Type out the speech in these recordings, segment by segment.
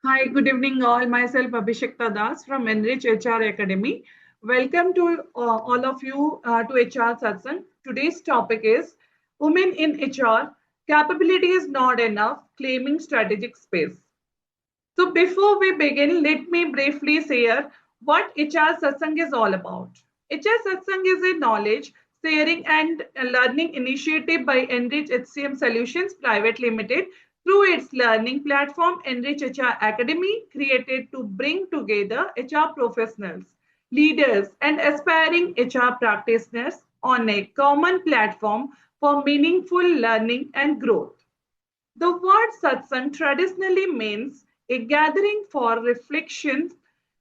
Hi, good evening all. Myself Abhishekta Das from Enrich HR Academy. Welcome to all of you to HR Satsang. Today's topic is Women in HR, Capability is Not Enough, Claiming Strategic Space. So before we begin, let me briefly share what HR Satsang is all about. HR Satsang is a knowledge sharing and learning initiative by Enrich HCM Solutions Private Limited through its learning platform Enrich HR Academy, created to bring together HR professionals, leaders and aspiring HR practitioners on a common platform for meaningful learning and growth. The word satsang traditionally means a gathering for reflection,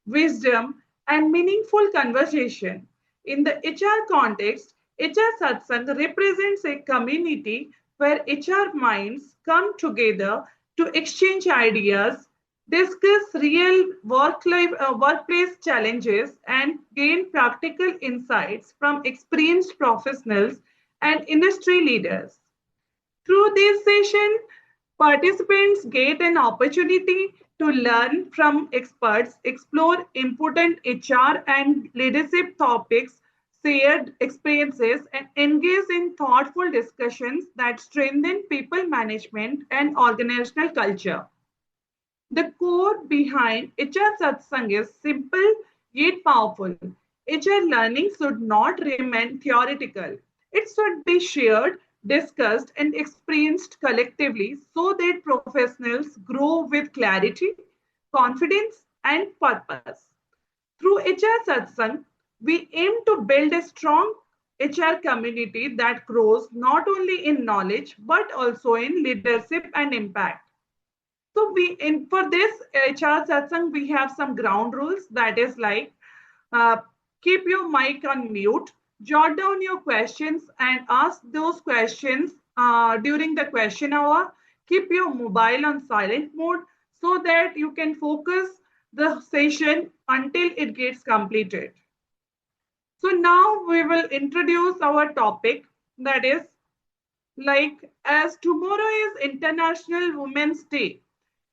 wisdom, and meaningful conversation. In the HR context, HR satsang represents a community where HR minds come together to exchange ideas, discuss real workplace challenges, and gain practical insights from experienced professionals and industry leaders. Through this session, participants get an opportunity to learn from experts, explore important HR and leadership topics, share experiences, and engage in thoughtful discussions that strengthen people management and organizational culture. The core behind HR Satsang is simple yet powerful. HR learning should not remain theoretical. It should be shared, discussed, and experienced collectively so that professionals grow with clarity, confidence, and purpose. Through HR Satsang, we aim to build a strong HR community that grows not only in knowledge but also in leadership and impact. So we in for this HR satsang we have some ground rules that is like uh, keep your mic on mute, jot down your questions and ask those questions during the question hour. Keep your mobile on silent mode so that you can focus the session until it gets completed. So now we will introduce our topic that is like as tomorrow is International Women's Day.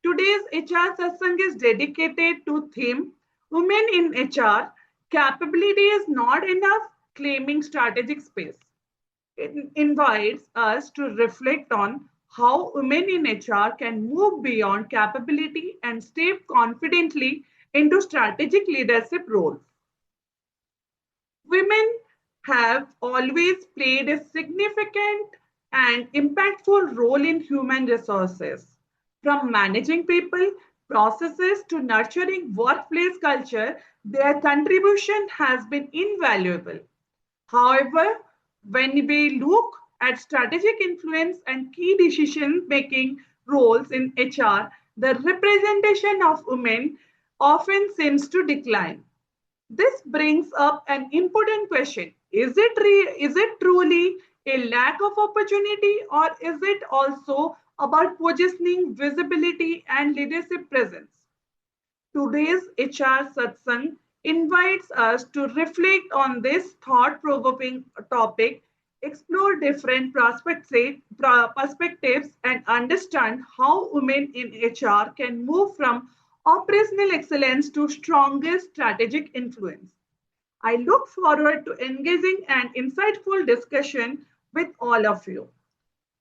Today's HR Satsang is dedicated to theme Women in HR. Capability is not enough, claiming strategic space. It invites us to reflect on how women in HR can move beyond capability and step confidently into strategic leadership roles. Women have always played a significant and impactful role in human resources. From managing people, processes to nurturing workplace culture, their contribution has been invaluable. However, when we look at strategic influence and key decision making roles in HR, the representation of women often seems to decline. This brings up an important question. Is it truly a lack of opportunity or is it also about positioning, visibility, and leadership presence? Today's HR Satsang invites us to reflect on this thought provoking topic, explore different perspectives, and understand how women in HR can move from operational excellence to stronger strategic influence. I look forward to engaging an insightful discussion with all of you.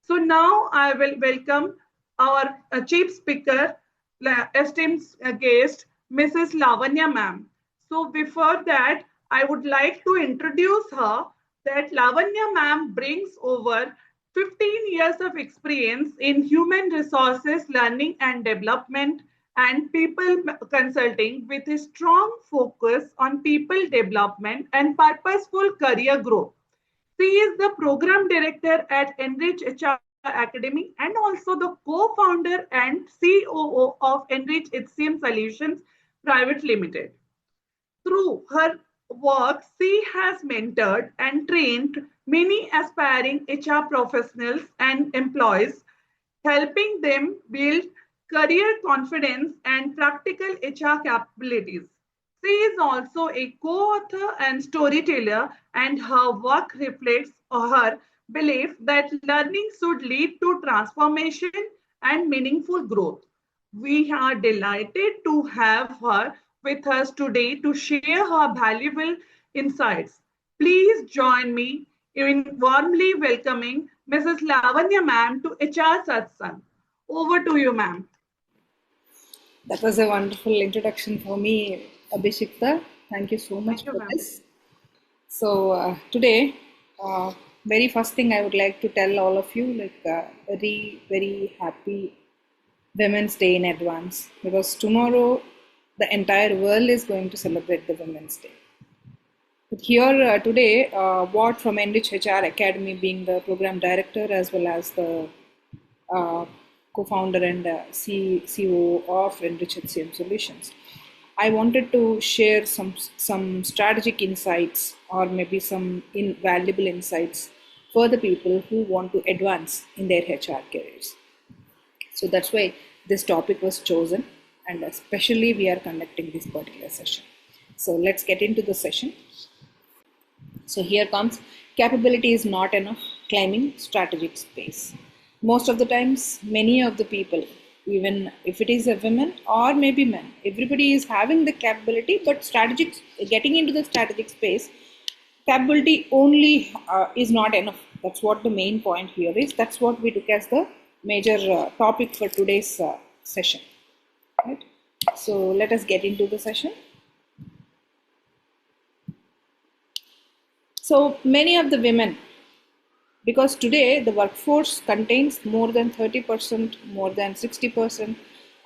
So now I will welcome our chief speaker, esteemed guest, Mrs. Lavanya ma'am. So before that, I would like to introduce her that Lavanya ma'am brings over 15 years of experience in human resources learning and development and people consulting with a strong focus on people development and purposeful career growth. She is the program director at Enrich HR Academy and also the co-founder and COO of Enrich HCM Solutions Private Limited. Through her work, she has mentored and trained many aspiring HR professionals and employees, helping them build career confidence and practical HR capabilities. She is also a co-author and storyteller, and her work reflects her belief that learning should lead to transformation and meaningful growth. We are delighted to have her with us today to share her valuable insights. Please join me in warmly welcoming Mrs. Lavanya ma'am to HR Satsang. Over to you, ma'am. That was a wonderful introduction for me, Abhishekta. Thank you so much Thank you, for ma'am. this. So today, very first thing I would like to tell all of you, very very happy Women's Day in advance, because tomorrow the entire world is going to celebrate the Women's Day. But here today, Ward from Enrich HR Academy, being the program director as well as the co-founder and CEO of Enrich HCM Solutions, I wanted to share some strategic insights or maybe some invaluable insights for the people who want to advance in their HR careers. So that's why this topic was chosen, and especially we are conducting this particular session. So let's get into the session. So here comes capability is not enough, claiming strategic space. Most of the times, many of the people, even if it is a women or maybe men, everybody is having the capability, but strategic, getting into the strategic space, capability only is not enough. That's what the main point here is. That's what we took as the major topic for today's session. Right? So let us get into the session. So many of the women, because today the workforce contains more than 30%, more than 60%,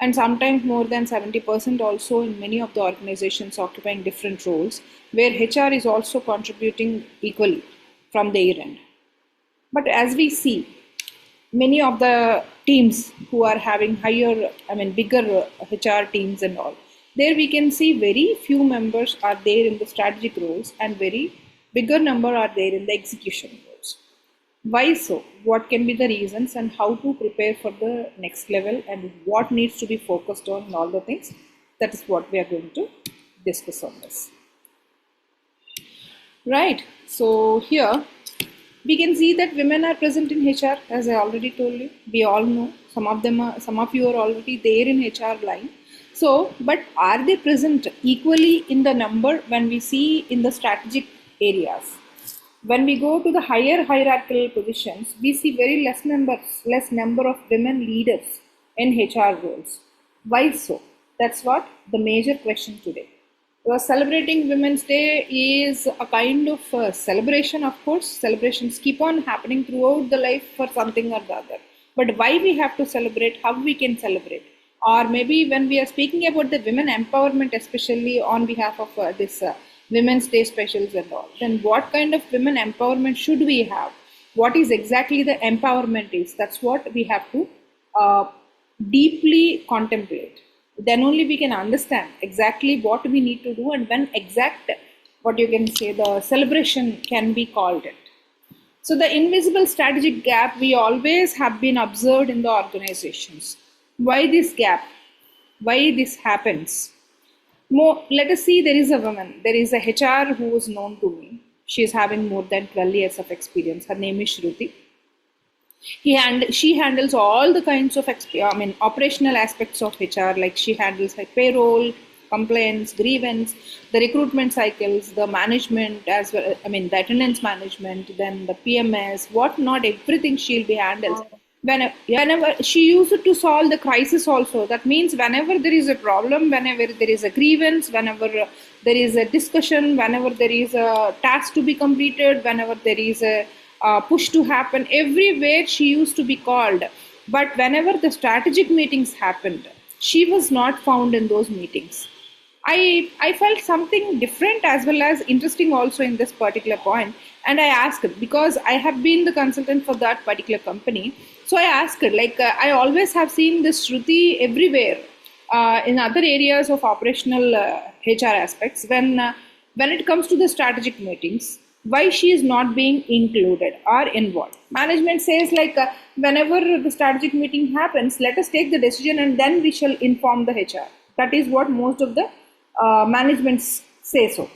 and sometimes more than 70% also in many of the organizations occupying different roles, where HR is also contributing equally from their end. But as we see, many of the teams who are having bigger HR teams and all, there we can see very few members are there in the strategic roles and very bigger number are there in the execution roles. Why so? What can be the reasons and how to prepare for the next level and what needs to be focused on and all the things? That is what we are going to discuss on this. Right. So here we can see that women are present in HR, as I already told you. We all know some of you are already there in HR line. So, but are they present equally in the number when we see in the strategic areas? When we go to the higher hierarchical positions, we see very less number of women leaders in HR roles. Why so? That's what the major question today. Celebrating Women's Day is a kind of celebration, of course. Celebrations keep on happening throughout the life for something or the other. But why we have to celebrate, how we can celebrate? Or maybe when we are speaking about the women empowerment, especially on behalf of this Women's Day specials and all, then what kind of women empowerment should we have? What is exactly the empowerment is? That's what we have to deeply contemplate. Then only we can understand exactly what we need to do and when exact, what you can say, the celebration can be called it. So the invisible strategic gap we always have been observed in the organizations. Why this gap? Why this happens? Let us see, there is a woman, there is a HR who is known to me. She is having more than 12 years of experience. Her name is Shruti. She handles all the kinds of operational aspects of HR, like she handles like payroll, complaints, grievance, the recruitment cycles, the management as well. The attendance management, then the PMS, what not, everything she'll be handles. Whenever she used to solve the crisis also. That means whenever there is a problem, whenever there is a grievance, whenever there is a discussion, whenever there is a task to be completed, whenever there is a push to happen, everywhere she used to be called. But whenever the strategic meetings happened, she was not found in those meetings. I felt something different as well as interesting also in this particular point. And I asked her, because I have been the consultant for that particular company. So I asked her, I always have seen this Shruti everywhere in other areas of operational HR aspects. When it comes to the strategic meetings, why she is not being included or involved? Management says whenever the strategic meeting happens, let us take the decision and then we shall inform the HR. That is what most of the management say so.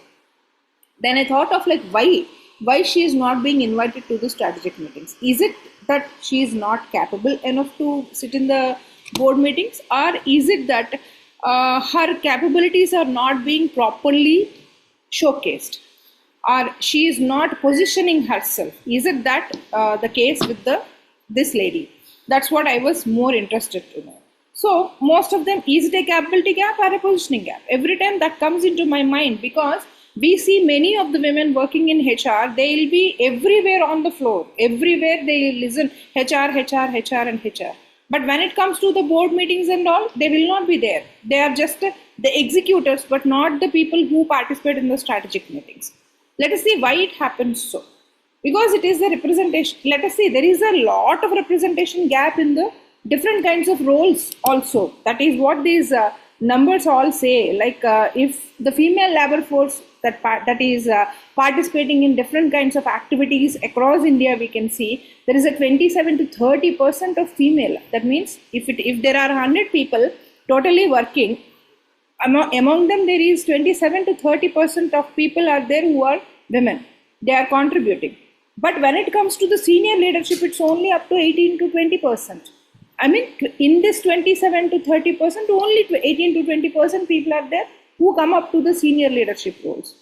Then I thought of why she is not being invited to the strategic meetings. Is it that she is not capable enough to sit in the board meetings, or is it that her capabilities are not being properly showcased, or she is not positioning herself? Is it that the case with this lady? That's what I was more interested to know. So most of them, is it a capability gap or a positioning gap? Every time that comes into my mind, because we see many of the women working in HR, they will be everywhere on the floor, everywhere they listen HR, HR, HR, and HR. But when it comes to the board meetings and all, they will not be there. They are just the executors, but not the people who participate in the strategic meetings. Let us see why it happens so. Because it is the representation. Let us see, there is a lot of representation gap in the different kinds of roles also. That is what these numbers all say. Like if the female labor force that is participating in different kinds of activities across India, we can see there is a 27 to 30% of female. That means if there are 100 people totally working, among them there is 27 to 30% of people are there who are women. They are contributing. But when it comes to the senior leadership, it's only up to 18 to 20%. I mean, in this 27 to 30%, only 18 to 20% people are there who come up to the senior leadership roles.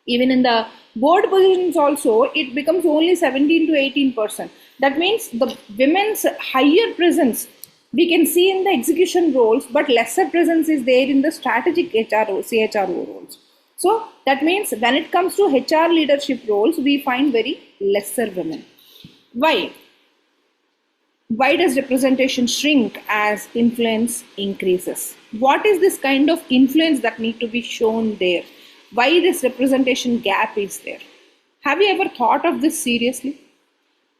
Even in the board positions also, it becomes only 17 to 18%. That means the women's higher presence we can see in the execution roles, but lesser presence is there in the strategic HRO, CHRO roles. So that means when it comes to HR leadership roles, we find very lesser women. Why? Why does representation shrink as influence increases? What is this kind of influence that need to be shown there? Why this representation gap is there? Have you ever thought of this seriously?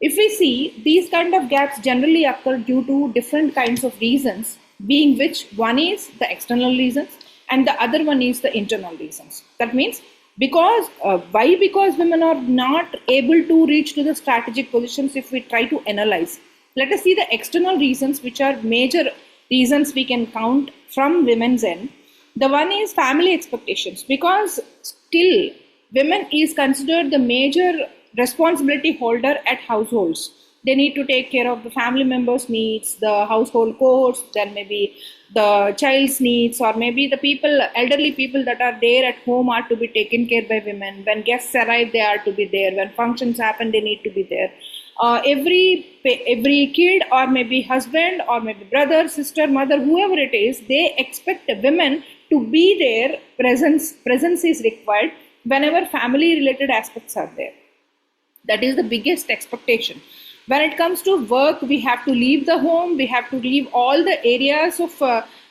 If we see, these kind of gaps generally occur due to different kinds of reasons, being which one is the external reasons and the other one is the internal reasons. That means because why? Because women are not able to reach to the strategic positions. If we try to analyze, let us see the external reasons, which are major reasons we can count from women's end. The one is family expectations, because still women is considered the major responsibility holder at households. They need to take care of the family members' needs, the household chores, then maybe the child's needs, or maybe the people, elderly people that are there at home are to be taken care by women. When guests arrive, they are to be there. When functions happen, they need to be there. Every kid, or maybe husband, or maybe brother, sister, mother, whoever it is, they expect women to be there. Presence is required whenever family related aspects are there. That is the biggest expectation. When it comes to work, we have to leave the home, we have to leave all the areas of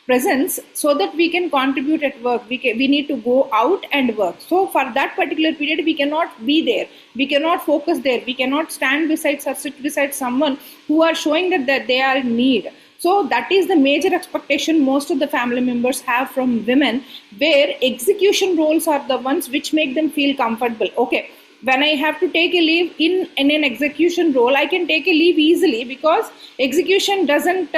presence so that we can contribute at work. We need to go out and work. So for that particular period, we cannot be there. We cannot focus there. We cannot stand beside or sit beside someone who are showing that they are in need. So that is the major expectation most of the family members have from women, where execution roles are the ones which make them feel comfortable. Okay, when I have to take a leave in an execution role, I can take a leave easily because execution doesn't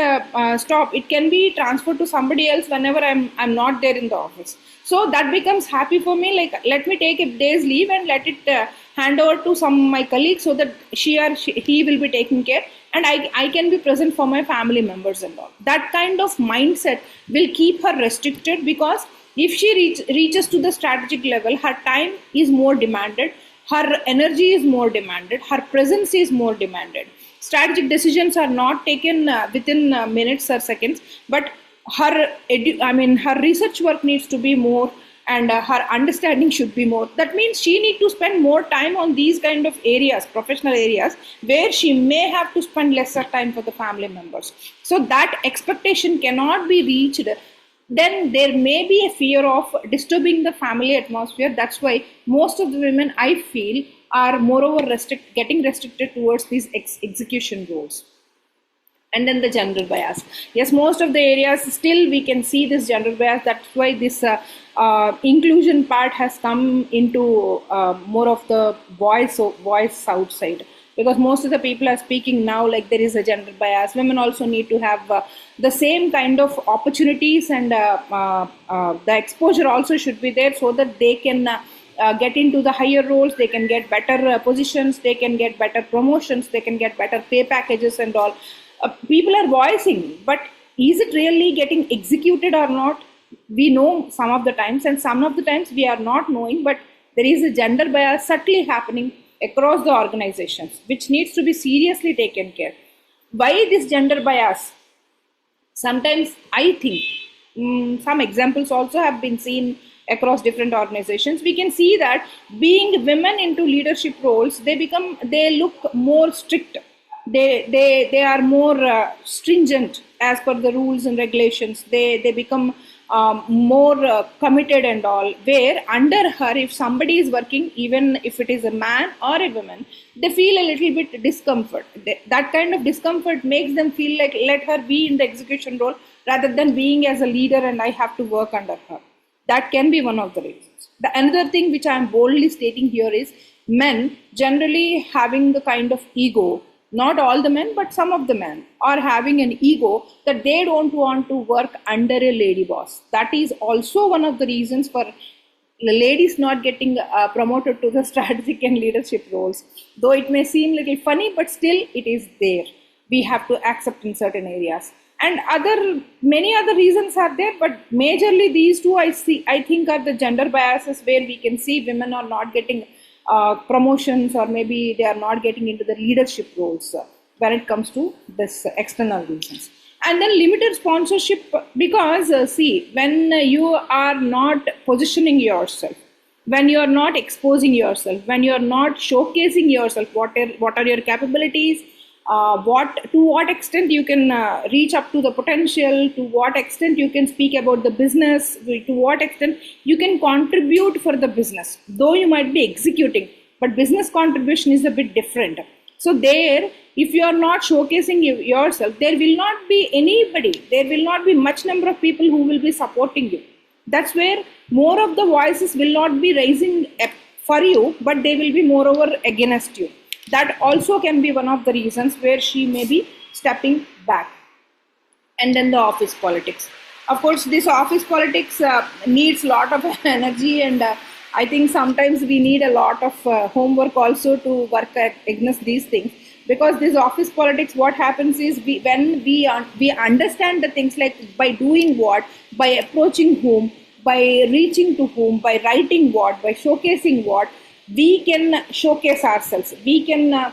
stop. It can be transferred to somebody else whenever I'm not there in the office. So that becomes happy for me. Like, let me take a day's leave and let it hand over to some of my colleagues so that he will be taken care, and I can be present for my family members and all. That kind of mindset will keep her restricted, because if she reaches to the strategic level, her time is more demanded. Her energy is more demanded, her presence is more demanded. Strategic decisions are not taken within minutes or seconds, but her research work needs to be more, and her understanding should be more. That means she needs to spend more time on these kind of areas, professional areas, where she may have to spend lesser time for the family members. So that expectation cannot be reached. Then there may be a fear of disturbing the family atmosphere. That's why most of the women, I feel, are moreover getting restricted towards these execution roles. And then the gender bias. Yes, most of the areas still we can see this gender bias. That's why this inclusion part has come into more of the voice outside. Because most of the people are speaking now like there is a gender bias. Women also need to have the same kind of opportunities, and the exposure also should be there so that they can get into the higher roles, they can get better positions, they can get better promotions, they can get better pay packages and all. People are voicing, but is it really getting executed or not? We know some of the times, and some of the times we are not knowing, but there is a gender bias subtly happening across the organizations, which needs to be seriously taken care. Why this gender bias? Sometimes I think some examples also have been seen across different organizations. We can see that being women into leadership roles, they look more strict. They are more stringent as per the rules and regulations. They become more committed and all, where under her, if somebody is working, even if it is a man or a woman, they feel a little bit discomfort. That kind of discomfort makes them feel like, let her be in the execution role rather than being as a leader and I have to work under her. That can be one of the reasons. The another thing which I am boldly stating here is men generally having the kind of ego, not all the men, but some of the men are having an ego that they don't want to work under a lady boss. That is also one of the reasons for the ladies not getting promoted to the strategic and leadership roles. Though it may seem a little funny, but still it is there. We have to accept in certain areas. And many other reasons are there, but majorly these two I think are the gender biases where we can see women are not getting promotions, or maybe they are not getting into the leadership roles when it comes to this external reasons. And then limited sponsorship, because see, when you are not positioning yourself, when you are not exposing yourself, when you are not showcasing yourself, what are your capabilities, to what extent you can reach up to the potential, to what extent you can speak about the business, to what extent you can contribute for the business. Though you might be executing, but business contribution is a bit different. So there, if you are not showcasing yourself, there will not be anybody, there will not be much number of people who will be supporting you. That's where more of the voices will not be raising for you, but they will be moreover against you. That also can be one of the reasons where she may be stepping back. And then the office politics. Of course, this office politics needs a lot of energy, and I think sometimes we need a lot of homework also to work against these things. Because this office politics, what happens is when we understand the things like by doing what, by approaching whom, by reaching to whom, by writing what, by showcasing what, we can showcase ourselves, we can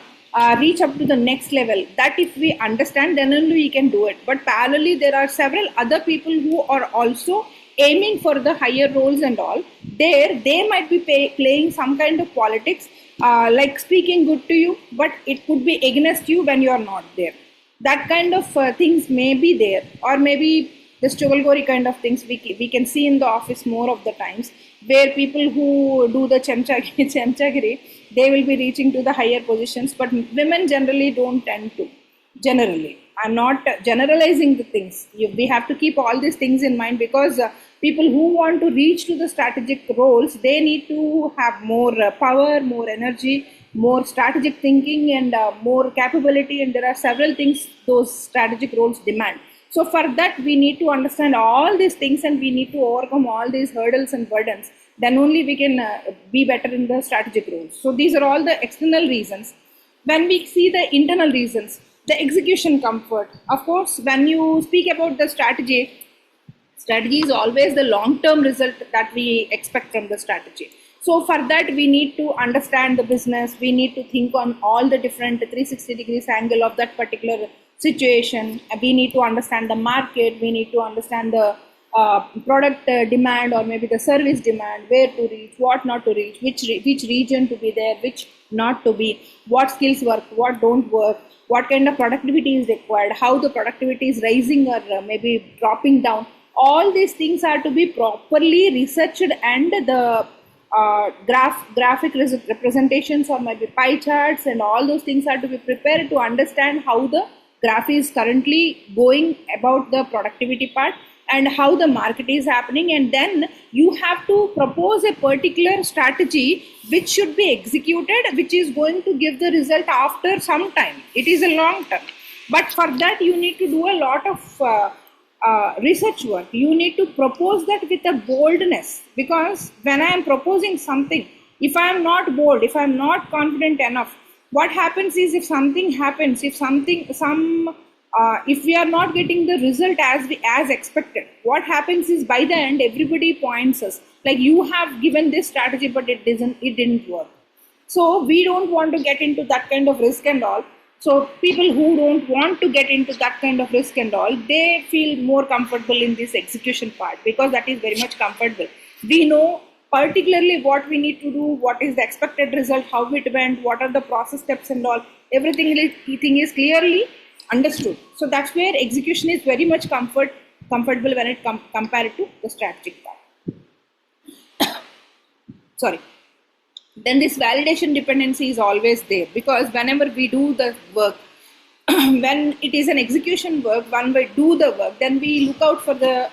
reach up to the next level. That if we understand, then only we can do it. But parallelly, there are several other people who are also aiming for the higher roles and all. There, they might be playing some kind of politics, like speaking good to you, but it could be against you when you are not there. That kind of things may be there, or maybe the Chugalgori kind of things we can see in the office more of the times, where people who do the chemchagiri, they will be reaching to the higher positions, but women generally don't tend to. Generally, I'm not generalizing the things. We have to keep all these things in mind, because people who want to reach to the strategic roles, they need to have more power, more energy, more strategic thinking, and more capability. And there are several things those strategic roles demand. So for that, we need to understand all these things, and we need to overcome all these hurdles and burdens. Then only we can be better in the strategic roles. So these are all the external reasons. When we see the internal reasons, the execution comfort. Of course, when you speak about the strategy is always the long-term result that we expect from the strategy. So for that, we need to understand the business. We need to think on all the different 360 degrees angle of that particular situation. We need to understand the market. We need to understand the product demand, or maybe the service demand, where to reach, what not to reach, which region to be there, which not to be, what skills work, what don't work, what kind of productivity is required, how the productivity is rising or maybe dropping down. All these things are to be properly researched, and the graphic representations, or maybe pie charts, and all those things are to be prepared to understand how the graph is currently going about the productivity part, and how the market is happening. And then you have to propose a particular strategy which should be executed, which is going to give the result after some time. It is a long term, but for that you need to do a lot of research work. You need to propose that with a boldness, because when I am proposing something, if I am not bold, if I am not confident enough, what happens is, if something happens, if some if we are not getting the result as expected, what happens is by the end everybody points us like you have given this strategy but it didn't work. So we don't want to get into that kind of risk and all. So people who don't want to get into that kind of risk and all, they feel more comfortable in this execution part because that is very much comfortable. We know particularly what we need to do, what is the expected result, how it went, what are the process steps and all. Everything is clearly understood. So that's where execution is very much comfortable when it compared to the strategic part. Sorry. Then this validation dependency is always there because whenever we do the work, when it is an execution work, when we do the work, then we look out for the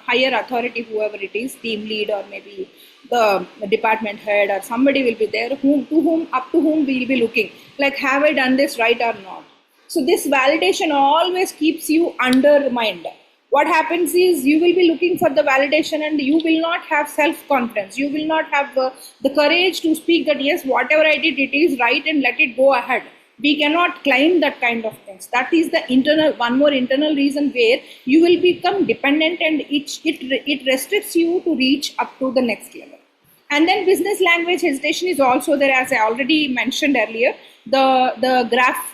higher authority, whoever it is, team lead or maybe the department head or somebody will be there up to whom we will be looking, like have I done this right or not. So this validation always keeps you undermined. What happens is you will be looking for the validation and you will not have self-confidence. You will not have the courage to speak that yes, whatever I did, it is right and let it go ahead. We cannot claim that kind of things. That is the one more internal reason where you will become dependent and it restricts you to reach up to the next level. And then business language hesitation is also there, as I already mentioned earlier. The graph,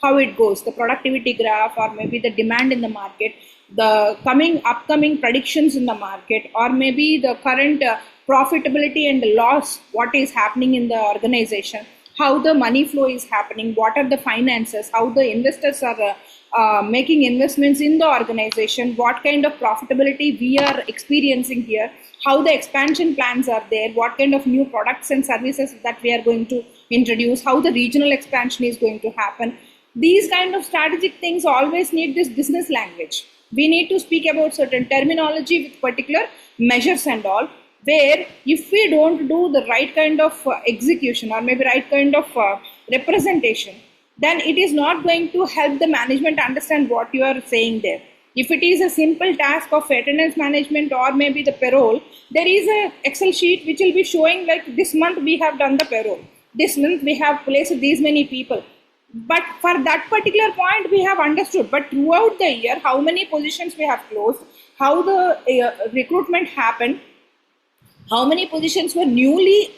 how it goes, the productivity graph or maybe the demand in the market, the upcoming predictions in the market, or maybe the current profitability and the loss, what is happening in the organization, how the money flow is happening, what are the finances, how the investors are making investments in the organization, what kind of profitability we are experiencing here, how the expansion plans are there, what kind of new products and services that we are going to introduce, how the regional expansion is going to happen. These kind of strategic things always need this business language. We need to speak about certain terminology with particular measures and all, where if we don't do the right kind of execution or maybe right kind of representation, then it is not going to help the management understand what you are saying there. If it is a simple task of attendance management or maybe the payroll, there is a Excel sheet which will be showing like this month we have done the payroll, this month we have placed these many people. But for that particular point, we have understood. But throughout the year, how many positions we have closed, how the recruitment happened, how many positions were newly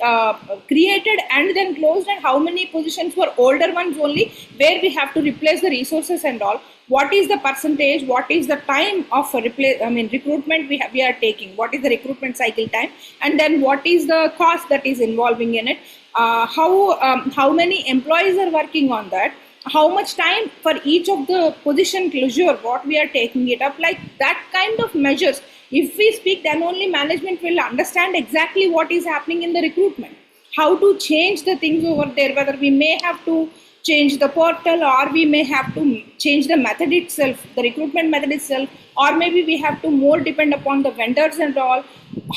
created and then closed, and how many positions were older ones only, where we have to replace the resources and all. What is the percentage? What is the time of recruitment we are taking? What is the recruitment cycle time? And then what is the cost that is involving in it? How many employees are working on that? How much time for each of the position closure, what we are taking it up, like that kind of measures. If we speak, then only management will understand exactly what is happening in the recruitment, how to change the things over there, whether we may have to change the portal or we may have to change the method itself, the recruitment method itself, or maybe we have to more depend upon the vendors and all.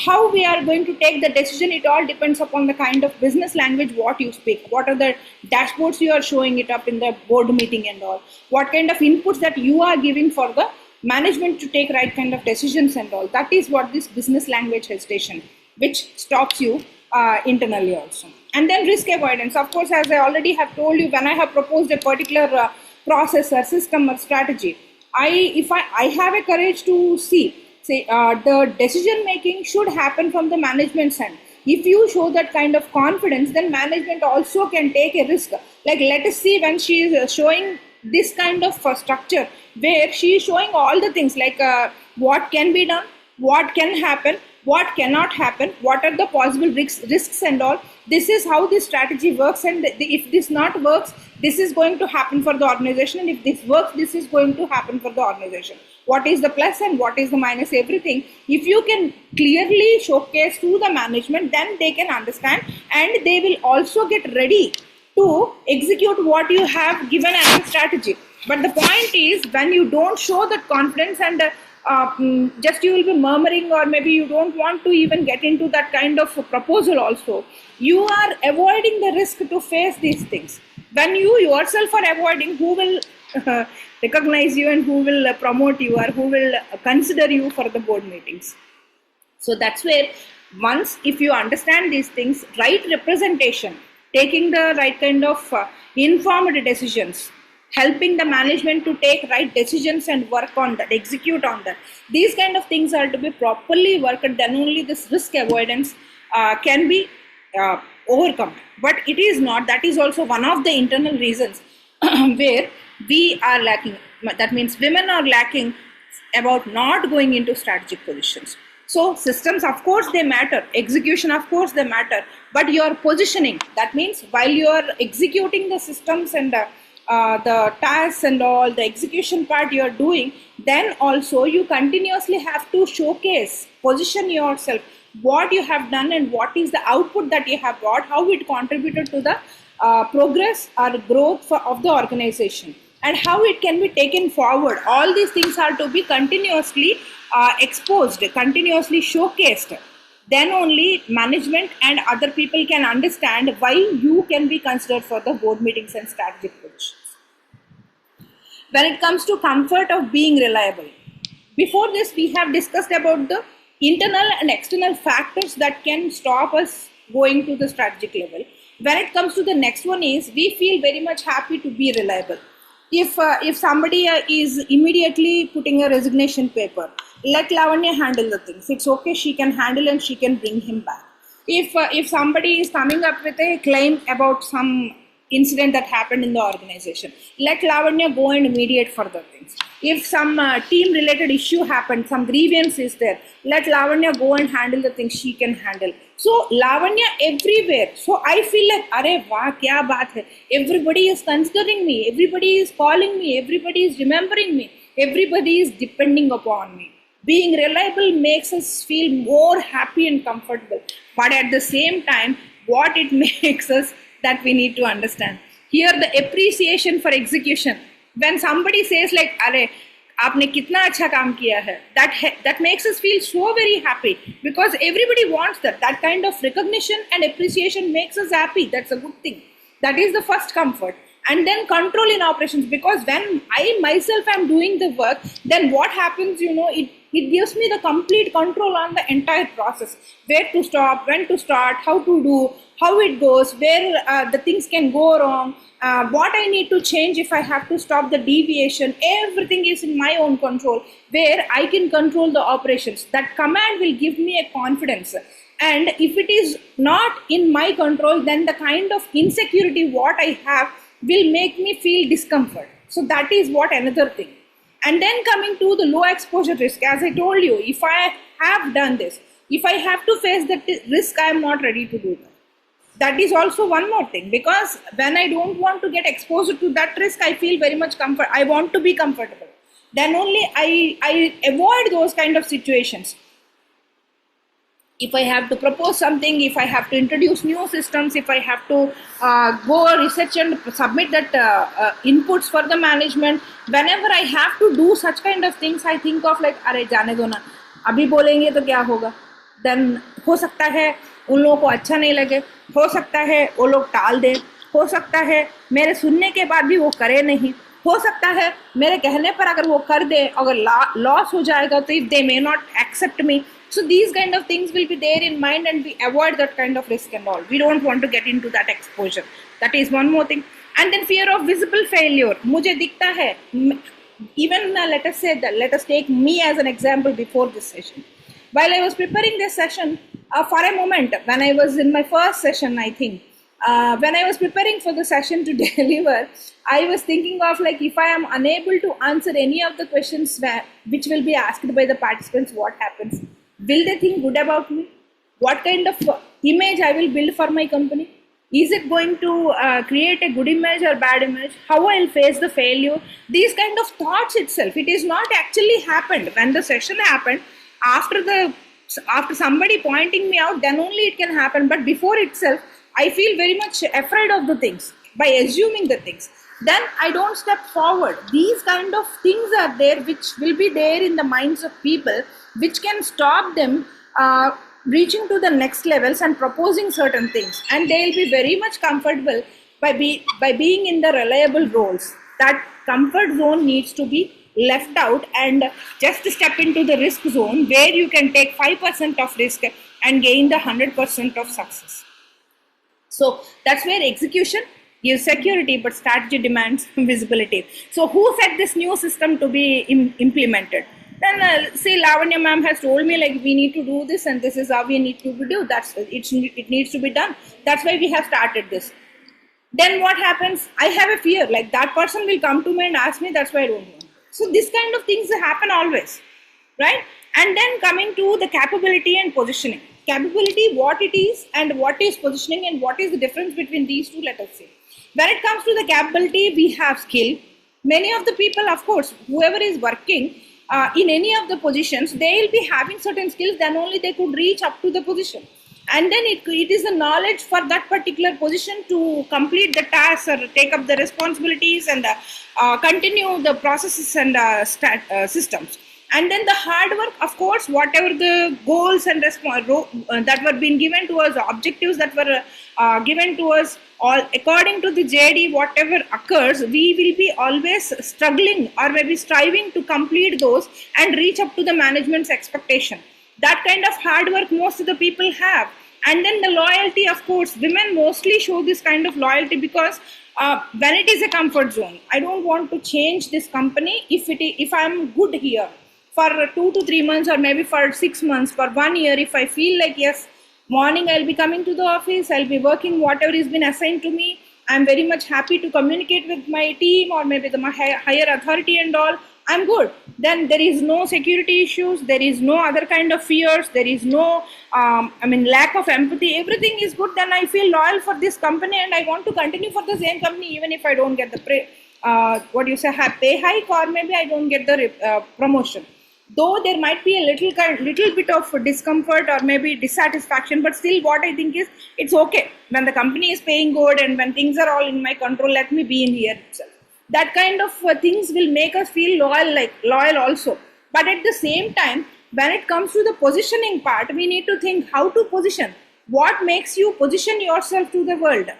How we are going to take the decision, it all depends upon the kind of business language what you speak, what are the dashboards you are showing it up in the board meeting and all, what kind of inputs that you are giving for the management to take right kind of decisions and all. That is what this business language hesitation, which stops you internally also. And then risk avoidance, of course, as I already have told you, when I have proposed a particular process or system or strategy, if I have a courage to say the decision making should happen from the management side. If you show that kind of confidence, then management also can take a risk. Like let us see when she is showing this kind of structure where she is showing all the things like what can be done, what can happen, what cannot happen, what are the possible risks and all. This is how this strategy works, and if this not works, this is going to happen for the organization, and if this works, this is going to happen for the organization. What is the plus and what is the minus, everything. If you can clearly showcase to the management, then they can understand and they will also get ready to execute what you have given as a strategy. But the point is, when you don't show that confidence and just you will be murmuring, or maybe you don't want to even get into that kind of proposal also, you are avoiding the risk to face these things. When you yourself are avoiding, who will recognize you and who will promote you or who will consider you for the board meetings? So that's where, once if you understand these things, right representation, taking the right kind of informed decisions, helping the management to take right decisions and work on that, execute on that. These kind of things are to be properly worked, then only this risk avoidance can be overcome. But it is not. That is also one of the internal reasons where we are lacking. That means women are lacking about not going into strategic positions. So systems, of course, they matter. Execution, of course, they matter. But your positioning, that means while you are executing the systems and the tasks and all, the execution part you are doing, then also you continuously have to showcase, position yourself, what you have done and what is the output that you have brought, how it contributed to the progress or growth of the organization, and how it can be taken forward. All these things are to be continuously exposed, continuously showcased. Then only management and other people can understand why you can be considered for the board meetings and strategic positions. When it comes to comfort of being reliable, before this we have discussed about the internal and external factors that can stop us going to the strategic level. When it comes to the next one is, we feel very much happy to be reliable. If somebody is immediately putting a resignation paper, let Lavanya handle the things. It's okay, she can handle and she can bring him back. If somebody is coming up with a claim about some incident that happened in the organization, let Lavanya go and mediate further things. If some team related issue happened, some grievance is there, let Lavanya go and handle the things she can handle. So Lavanya everywhere. So I feel like, arey wah, kya baat hai. Everybody is considering me, everybody is calling me, everybody is remembering me, everybody is depending upon me. Being reliable makes us feel more happy and comfortable. But at the same time, what it makes us, that we need to understand. Here the appreciation for execution. When somebody says like, "Arey, aapne kitna acha kaam kiya hai," that makes us feel so very happy, because everybody wants that. That kind of recognition and appreciation makes us happy. That's a good thing. That is the first comfort. And then control in operations, because when I myself am doing the work, then what happens, it gives me the complete control on the entire process. Where to stop, when to start, how to do, how it goes, where the things can go wrong, what I need to change if I have to stop the deviation. Everything is in my own control, where I can control the operations. That command will give me a confidence. And if it is not in my control, then the kind of insecurity what I have will make me feel discomfort. So that is what another thing. And then coming to the low exposure risk, as I told you, if I have done this, if I have to face that risk, I am not ready to do that. That is also one more thing, because when I don't want to get exposed to that risk, I feel very much comfort. I want to be comfortable. Then only I avoid those kind of situations. If I have to propose something, if I have to introduce new systems, if I have to go research and submit that inputs for the management, whenever I have to do such kind of things, I think of like, अरे जाने दो ना, अभी बोलेंगे तो क्या होगा? Then हो सकता है उन लोगों को अच्छा नहीं लगे, हो सकता है वो लोग टाल दें, हो सकता है मेरे सुनने के बाद भी वो करे नहीं, हो सकता है मेरे कहने पर अगर वो कर दे, अगर लॉस हो जाएगा तो if they may not accept me. So these kind of things will be there in mind, and we avoid that kind of risk and all. We don't want to get into that exposure. That is one more thing. And then fear of visible failure. मुझे दिखता है, even let us take me as an example before this session. While I was preparing this session, for a moment, when I was in my first session, I think, when I was preparing for the session to deliver, I was thinking of like, if I am unable to answer any of the questions which will be asked by the participants, what happens? Will they think good about me? What kind of image I will build for my company? Is it going to create a good image or bad image? How I will face the failure? These kind of thoughts itself, it is not actually happened. When the session happened, after somebody pointing me out, then only it can happen. But before itself, I feel very much afraid of the things by assuming the things. Then I don't step forward. These kind of things are there, which will be there in the minds of people, which can stop them reaching to the next levels and proposing certain things. And they will be very much comfortable by being in the reliable roles. That comfort zone needs to be left out and just step into the risk zone, where you can take 5% of risk and gain the 100% of success. So that's where execution gives security, but strategy demands visibility. So who set this new system to be implemented? Then see, Lavanya ma'am has told me like we need to do this and this is how we need to do. It needs to be done. That's why we have started this. Then what happens? I have a fear like that person will come to me and ask me. That's why I don't know. So this kind of things happen always, right? And then coming to the capability and positioning. Capability, what it is, and what is positioning, and what is the difference between these two, let us see. When it comes to the capability, we have skill. Many of the people, of course, whoever is working in any of the positions, they will be having certain skills, then only they could reach up to the position. And then it is the knowledge for that particular position to complete the tasks or take up the responsibilities and continue the processes and systems. And then the hard work, of course, whatever the goals and that were being given to us, objectives that were given to us, all according to the JD, whatever occurs, we will be always struggling or maybe striving to complete those and reach up to the management's expectation. That kind of hard work most of the people have. And then the loyalty, of course, women mostly show this kind of loyalty because when it is a comfort zone, I don't want to change this company if I'm good here for 2 to 3 months or maybe for 6 months, for 1 year. If I feel like, yes, morning I'll be coming to the office, I'll be working whatever has been assigned to me, I'm very much happy to communicate with my team or maybe my higher authority and all, I'm good. Then there is no security issues, there is no other kind of fears, there is no lack of empathy, everything is good. Then I feel loyal for this company and I want to continue for the same company even if I don't get the pay hike or maybe I don't get the promotion. Though there might be a little bit of discomfort or maybe dissatisfaction, but still what I think is it's okay. When the company is paying good and when things are all in my control, let me be in here itself. That kind of things will make us feel loyal also. But at the same time, when it comes to the positioning part, we need to think how to position. What makes you position yourself to the world?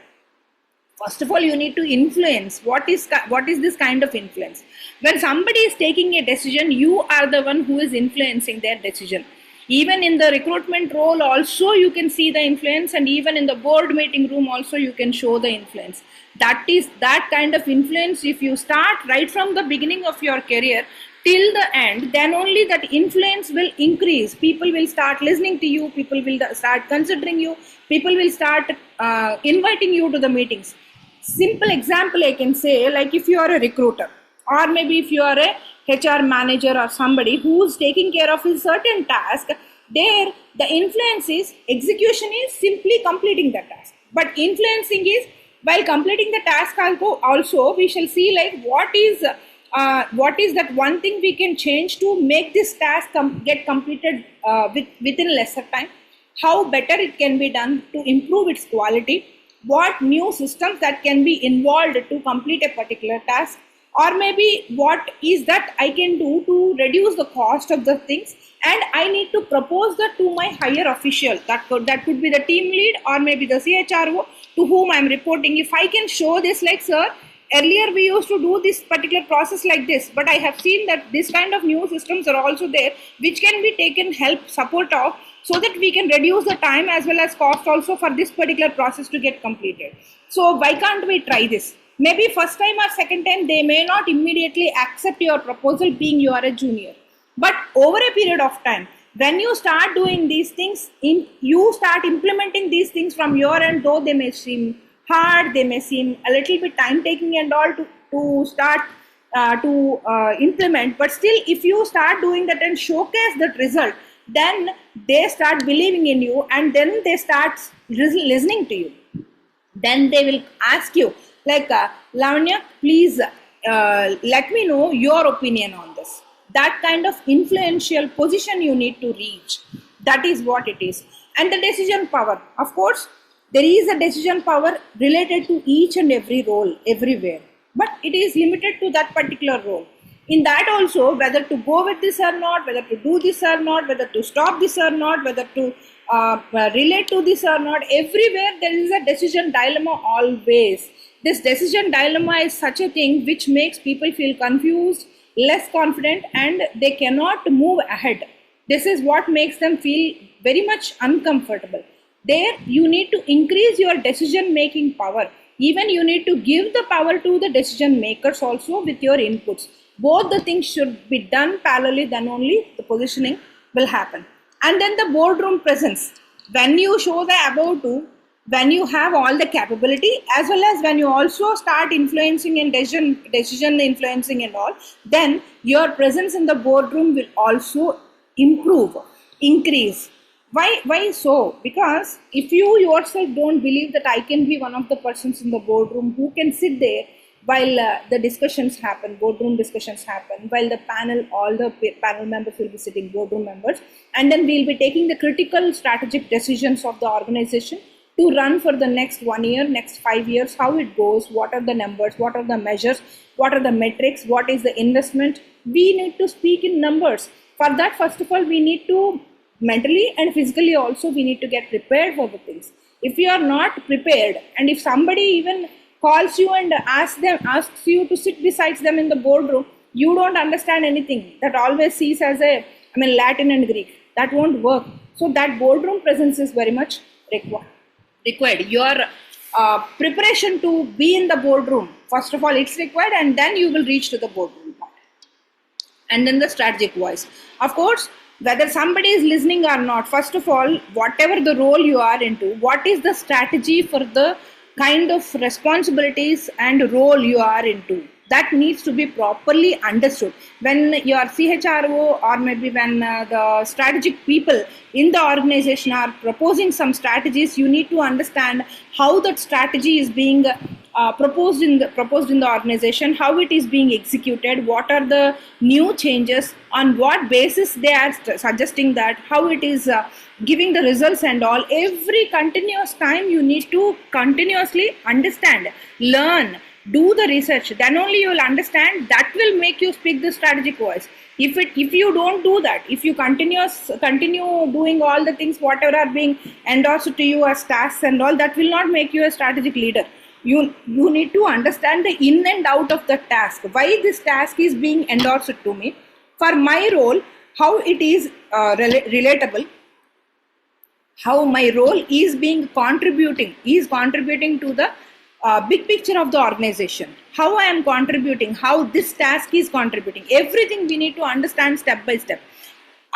First of all, you need to influence. What is this kind of influence? When somebody is taking a decision, you are the one who is influencing their decision. Even in the recruitment role also you can see the influence, and even in the board meeting room also you can show the influence. That kind of influence, if you start right from the beginning of your career till the end, then only that influence will increase. People will start listening to you, people will start considering you, people will start inviting you to the meetings. Simple example I can say, like if you are a recruiter or maybe if you are a HR manager or somebody who's taking care of a certain task, there the influence is, execution is simply completing the task, but influencing is while completing the task also we shall see like what is that one thing we can change to make this task get completed within lesser time, how better it can be done to improve its quality, what new systems that can be involved to complete a particular task, or maybe what is that I can do to reduce the cost of the things, and I need to propose that to my higher official. That could be the team lead or maybe the CHRO to whom I am reporting. If I can show this, like, sir, earlier we used to do this particular process like this, but I have seen that this kind of new systems are also there which can be taken support of, so that we can reduce the time as well as cost also for this particular process to get completed. So why can't we try this? Maybe first time or second time they may not immediately accept your proposal being you are a junior. But over a period of time, when you start doing these things, you start implementing these things from your end, though they may seem hard, they may seem a little bit time taking and all to start to implement. But still, if you start doing that and showcase that result, then they start believing in you and then they start listening to you. Then they will ask you, like, Lavanya, please let me know your opinion on this. That kind of influential position you need to reach. That is what it is. And the decision power. Of course, there is a decision power related to each and every role everywhere. But it is limited to that particular role. In that also, whether to go with this or not, whether to do this or not, whether to stop this or not, whether to relate to this or not, everywhere there is a decision dilemma always. This decision dilemma is such a thing which makes people feel confused, less confident, and they cannot move ahead. This is what makes them feel very much uncomfortable. There you need to increase your decision making power. Even you need to give the power to the decision makers also with your inputs. Both the things should be done parallelly, then only the positioning will happen. And then the boardroom presence. When you show the above two, when you have all the capability, as well as when you also start influencing in decision influencing and all, then your presence in the boardroom will also improve, increase. Why so? Because if you yourself don't believe that I can be one of the persons in the boardroom who can sit there while the discussions happen, boardroom discussions happen, while the panel, all the panel members will be sitting, boardroom members, and then we'll be taking the critical strategic decisions of the organization to run for the next 1 year, next 5 years, how it goes, what are the numbers, what are the measures, what are the metrics, what is the investment. We need to speak in numbers. For that, first of all, we need to mentally and physically also we need to get prepared for the things. If you are not prepared, and if somebody even calls you and asks you to sit beside them in the boardroom, you don't understand anything. That always sees as Latin and Greek. That won't work. So that boardroom presence is very much required. Your preparation to be in the boardroom, first of all, it's required, and then you will reach to the boardroom part. And then the strategic voice. Of course, whether somebody is listening or not, first of all, whatever the role you are into, what is the strategy for the kind of responsibilities and role you are into? That needs to be properly understood. When your CHRO or maybe when the strategic people in the organization are proposing some strategies, you need to understand how that strategy is being proposed in the organization, how it is being executed, what are the new changes, on what basis they are suggesting that, how it is giving the results and all. Every continuous time you need to continuously understand, learn, do the research. Then only you will understand. That will make you speak the strategic voice. If you don't do that, if you continue doing all the things whatever are being endorsed to you as tasks and all, that will not make you a strategic leader. You need to understand the in and out of the task. Why this task is being endorsed to me, for my role, how it is relatable, how my role is contributing to the big picture of the organization, how I am contributing, how this task is contributing. Everything we need to understand step by step.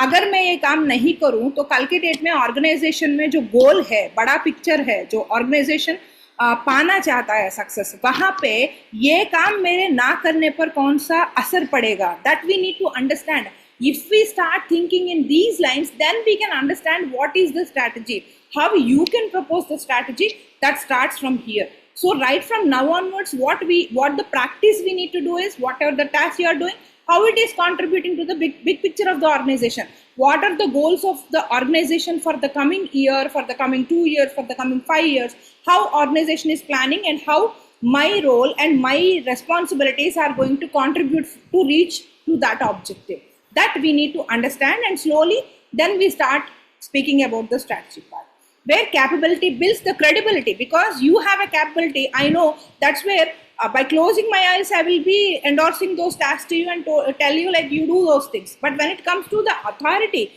अगर मैं ये काम नहीं करूं तो कल के date में ऑर्गेनाइजेशन में जो गोल है, बड़ा पिक्चर है, जो ऑर्गेनाइजेशन पाना चाहता है सक्सेस, वहां पे ये काम मेरे ना करने पर कौन सा असर पड़ेगा, that we need to understand. If we start thinking in these lines, then we can understand what is the strategy, how you can propose the strategy. That starts from here. So right from now onwards, what the practice we need to do is, whatever the task you are doing, how it is contributing to the big picture of the organization. What are the goals of the organization for the coming year, for the coming 2 years, for the coming 5 years, how organization is planning, and how my role and my responsibilities are going to contribute to reach to that objective. That we need to understand, and slowly then we start speaking about the strategy part, where capability builds the credibility. Because you have a capability, I know, that's where by closing my eyes I will be endorsing those tasks to you and tell you like you do those things. But when it comes to the authority,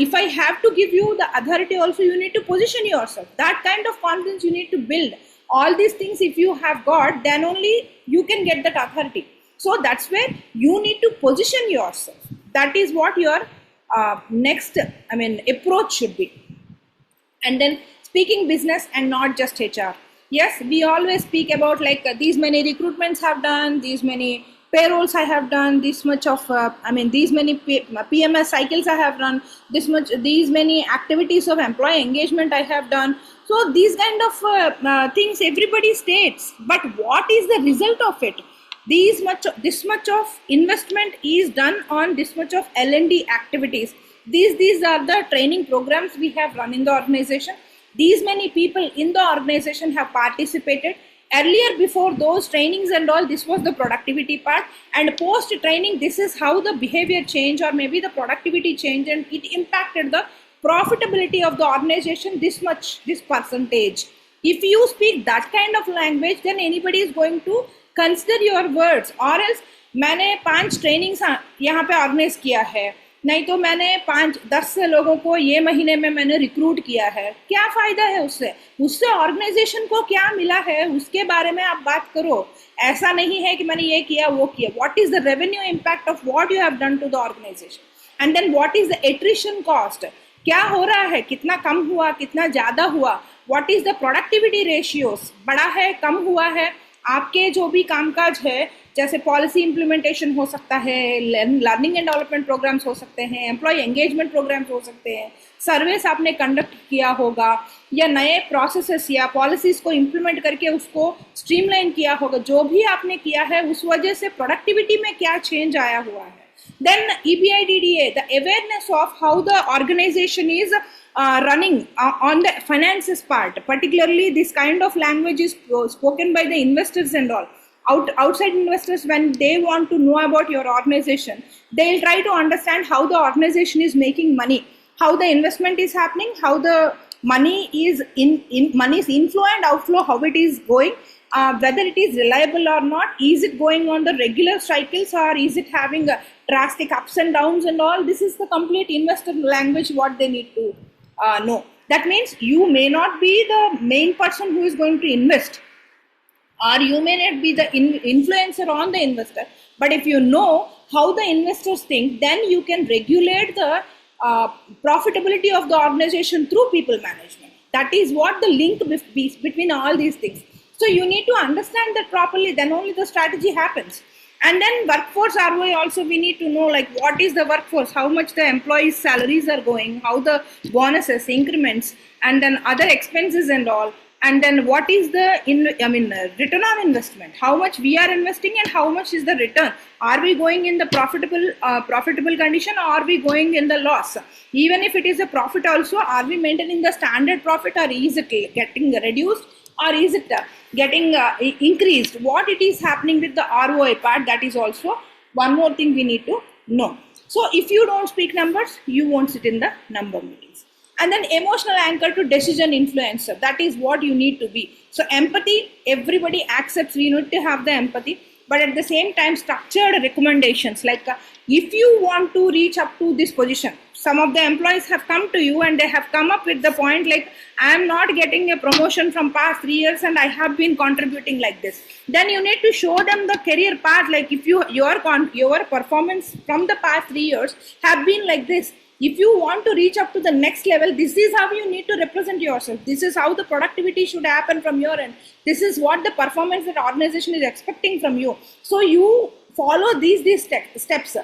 if I have to give you the authority also, you need to position yourself. That kind of confidence you need to build. All these things if you have got, then only you can get that authority. So that's where you need to position yourself. That is what your next approach should be. And then speaking business and not just HR. Yes, we always speak about like these many recruitments have done, these many payrolls I have done, this much of these many PMS cycles I have run, these many activities of employee engagement I have done. So these kind of things everybody states, but what is the result of it? This much of investment is done on this much of L&D activities. These are the training programs we have run in the organization. These many people in the organization have participated. Earlier, before those trainings and all, this was the productivity part, and post training, this is how the behavior change or maybe the productivity change, and it impacted the profitability of the organization this percentage. If you speak that kind of language, then anybody is going to consider your words. Or else, मैंने 5 trainings यहाँ पे organize किया है, नहीं तो मैंने 5-10 लोगों को ये महीने में मैंने रिक्रूट किया है, क्या फायदा है उससे? उससे ऑर्गेनाइजेशन को क्या मिला है उसके बारे में आप बात करो। ऐसा नहीं है कि मैंने ये किया वो किया। What is the revenue impact of what you have done to the organisation, and then what is the attrition cost, क्या हो रहा है, कितना कम हुआ, कितना ज्यादा हुआ, what is the productivity ratios, बढ़ा है, कम हुआ है। आपके जो भी कामकाज है, जैसे पॉलिसी इंप्लीमेंटेशन हो सकता है, लर्निंग एंड डेवलपमेंट प्रोग्राम्स हो सकते हैं, एम्प्लॉय एंगेजमेंट प्रोग्राम्स हो सकते हैं, सर्विस आपने कंडक्ट किया होगा, या नए प्रोसेसेस या पॉलिसीज को इम्प्लीमेंट करके उसको स्ट्रीमलाइन किया होगा। जो भी आपने किया है उस वजह से प्रोडक्टिविटी में क्या चेंज आया हुआ है। Then EBIDDA, the awareness of how the organization is running on the finances part, particularly this kind of language is spoken by the investors and all. Outside investors, when they want to know about your organization, they'll try to understand how the organization is making money, how the investment is happening, how the money is money's inflow and outflow, how it is going, whether it is reliable or not, is it going on the regular cycles or is it having drastic ups and downs and all. This is the complete investor language what they need to know. That means you may not be the main person who is going to invest, or you may not be the influencer on the investor, but if you know how the investors think, then you can regulate the profitability of the organization through people management. That is what the link between all these things. So you need to understand that properly, then only the strategy happens. And then workforce ROI also we need to know, like what is the workforce, how much the employees salaries are going, how the bonuses, increments, and then other expenses and all. And then what is the return on investment, how much we are investing and how much is the return. Are we going in the profitable condition, or are we going in the loss? Even if it is a profit also, are we maintaining the standard profit, or is it getting reduced, or is it getting increased? What it is happening with the ROI part, that is also one more thing we need to know. So if you don't speak numbers, you won't sit in the number meetings. And then emotional anchor to decision influencer, that is what you need to be. So empathy, everybody accepts we need to have the empathy, but at the same time structured recommendations, like if you want to reach up to this position, some of the employees have come to you and they have come up with the point like, I am not getting a promotion from past 3 years and I have been contributing like this. Then you need to show them the career path, like if your performance from the past 3 years have been like this. If you want to reach up to the next level, this is how you need to represent yourself. This is how the productivity should happen from your end. This is what the performance that organization is expecting from you. So you follow these steps,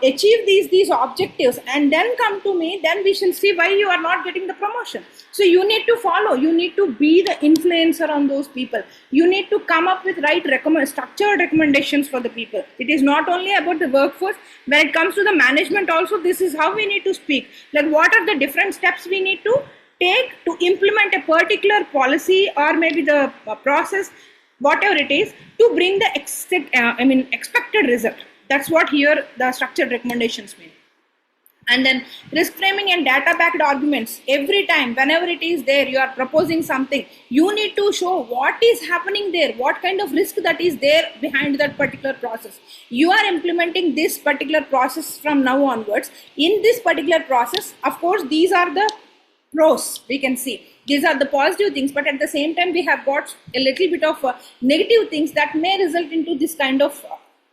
achieve these objectives, and then come to me. Then we shall see why you are not getting the promotion. So you need to follow. You need to be the influencer on those people. You need to come up with right structured recommendations for the people. It is not only about the workforce. When it comes to the management also, this is how we need to speak. Like what are the different steps we need to take to implement a particular policy or maybe the process, whatever it is, to bring the expected result. That's what here the structured recommendations mean. And then risk framing and data backed arguments. Every time, whenever it is there, you are proposing something, you need to show what is happening there, what kind of risk that is there behind that particular process. You are implementing this particular process from now onwards. In this particular process, of course, these are the pros we can see. These are the positive things, but at the same time, we have got a little bit of negative things that may result into this kind of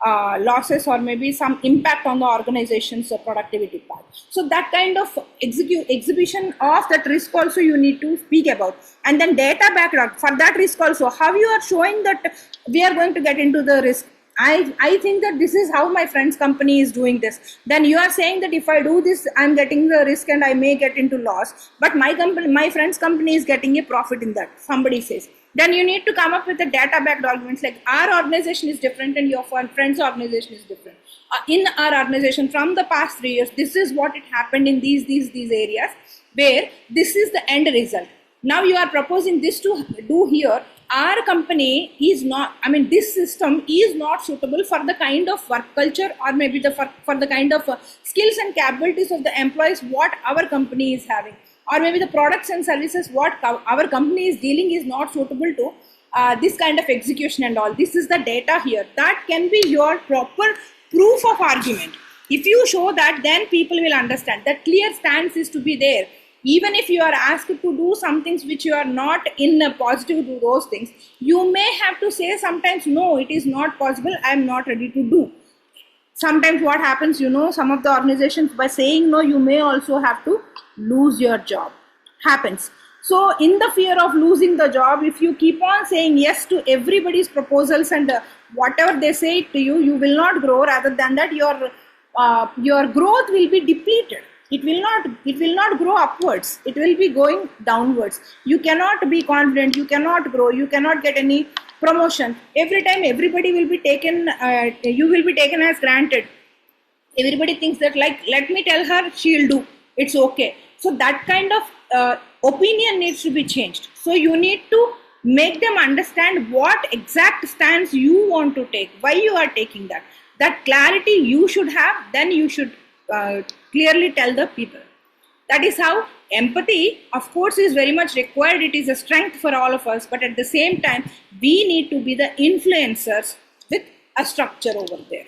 losses or maybe some impact on the organization's productivity part. So that kind of exhibition of that risk also you need to speak about. And then data background for that risk also, how you are showing that we are going to get into the risk. I think that this is how my friend's company is doing this. Then you are saying that if I do this, I'm getting the risk and I may get into loss. But my friend's company is getting a profit in that, somebody says. Then you need to come up with the data-backed arguments, like our organization is different and your friend's organization is different. In our organization, from the past 3 years, this is what it happened in these areas, where this is the end result. Now you are proposing this to do here. Our company is not, this system is not suitable for the kind of work culture or maybe for the kind of skills and capabilities of the employees what our company is having. Or maybe the products and services what our company is dealing is not suitable to this kind of execution and all. This is the data here. That can be your proper proof of argument. If you show that, then people will understand. That clear stance is to be there. Even if you are asked to do some things which you are not in a positive to those things, you may have to say sometimes, no, it is not possible, I am not ready to do. Sometimes what happens, some of the organizations, by saying no, you may also have to lose your job. Happens. So in the fear of losing the job, if you keep on saying yes to everybody's proposals and whatever they say to you, you will not grow. Rather than that, your growth will be depleted. It will not grow upwards. It will be going downwards. You cannot be confident. You cannot grow. You cannot get any promotion. Every time everybody will be taken, you will be taken as granted. Everybody thinks that, like, let me tell her, she'll do. It's okay. So that kind of opinion needs to be changed. So you need to make them understand what exact stance you want to take, why you are taking that. That clarity you should have, then you should clearly tell the people. That is how empathy, of course, is very much required. It is a strength for all of us, but at the same time, we need to be the influencers with a structure over there.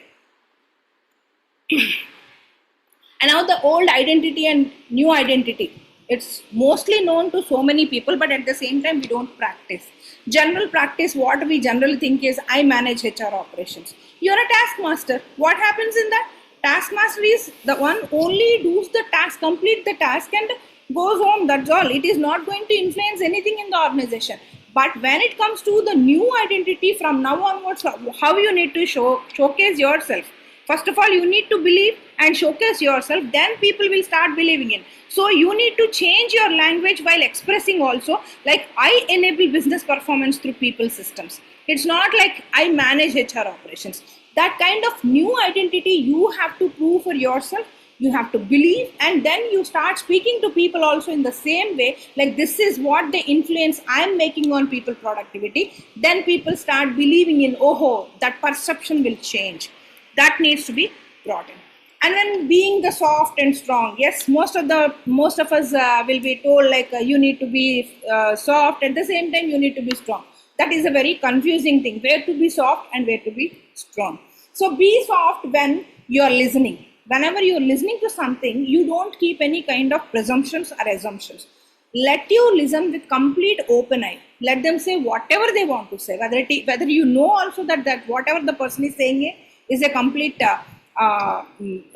And now the old identity and new identity. It's mostly known to so many people, but at the same time, we don't practice. General practice, what we generally think is, I manage HR operations. You're a taskmaster. What happens in that? Taskmaster is the one only does the task, complete the task and goes home. That's all. It is not going to influence anything in the organization. But when it comes to the new identity, from now onwards, how you need to showcase yourself. First of all, you need to believe and showcase yourself. Then people will start believing in. So you need to change your language while expressing also. Like, I enable business performance through people systems. It's not like I manage HR operations. That kind of new identity you have to prove for yourself. You have to believe, and then you start speaking to people also in the same way. Like, this is what the influence I'm making on people productivity. Then people start believing in, oh, that perception will change. That needs to be brought in. And then being the soft and strong. Yes, most of us will be told, like, you need to be soft. At the same time, you need to be strong. That is a very confusing thing, where to be soft and where to be strong. So be soft when you are listening. Whenever you are listening to something, you don't keep any kind of presumptions or assumptions. Let you listen with complete open eye. Let them say whatever they want to say. Whether you know also that whatever the person is saying is a complete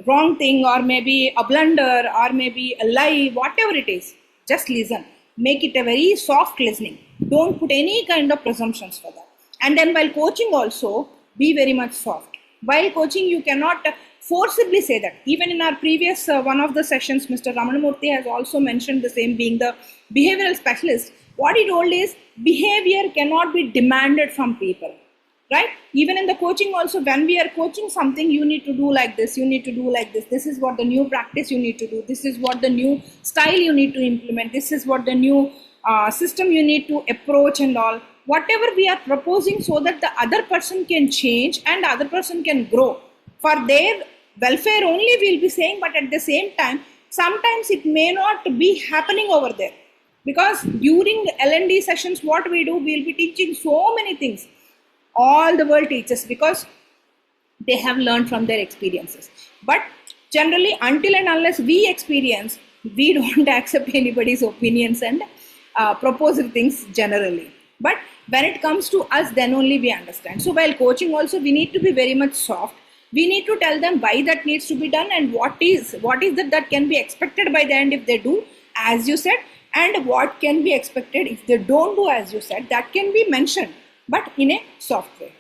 wrong thing, or maybe a blunder, or maybe a lie, whatever it is, just listen. Make it a very soft listening. Don't put any kind of presumptions for that. And then while coaching also, be very much soft. While coaching, you cannot forcibly say that. Even in our previous one of the sessions, Mr. Ramanamurthy has also mentioned the same, being the behavioral specialist. What he told is, behavior cannot be demanded from people. Right? Even in the coaching also, when we are coaching something, you need to do like this, you need to do like this. This is what the new practice you need to do. This is what the new style you need to implement. This is what the new system you need to approach and all. Whatever we are proposing, so that the other person can change and the other person can grow. For their welfare only we'll be saying, but at the same time, sometimes it may not be happening over there. Because during L&D sessions, what we do, we'll be teaching so many things. All the world teaches, because they have learned from their experiences. But generally, until and unless we experience, we don't accept anybody's opinions and propose things generally. But when it comes to us, then only we understand. So while coaching also, we need to be very much soft. We need to tell them why that needs to be done, and what is that can be expected by the end if they do as you said, and what can be expected if they don't do as you said. That can be mentioned, but in a soft way.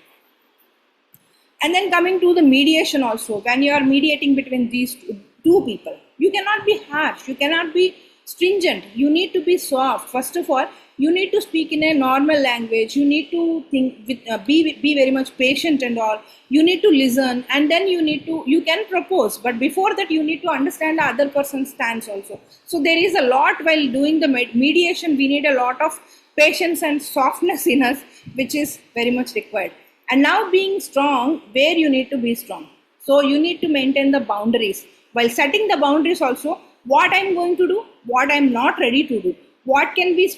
And then coming to the mediation also, when you are mediating between these two people, you cannot be harsh, you cannot be stringent, you need to be soft. First of all, you need to speak in a normal language, you need to think with, be very much patient and all, you need to listen, and then you can propose, but before that you need to understand the other person's stance also. So there is a lot, while doing the mediation, we need a lot of patience and softness in us, which is very much required. And now being strong, where you need to be strong. So you need to maintain the boundaries. While setting the boundaries also, what I'm going to do, what I'm not ready to do, what can be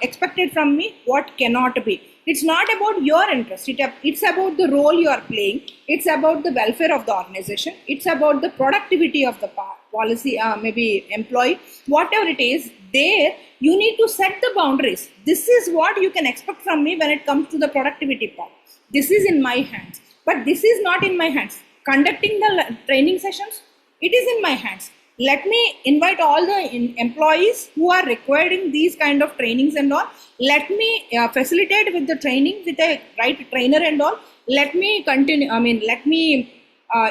expected from me, what cannot be. It's not about your interest. It's about the role you are playing. It's about the welfare of the organization. It's about the productivity of the policy, maybe employee, whatever it is. There, you need to set the boundaries. This is what you can expect from me when it comes to the productivity part. This is in my hands, but this is not in my hands. Conducting the training sessions, it is in my hands. Let me invite all the employees who are requiring these kind of trainings and all. Let me facilitate with the training with a right trainer and all. Let me continue. Let me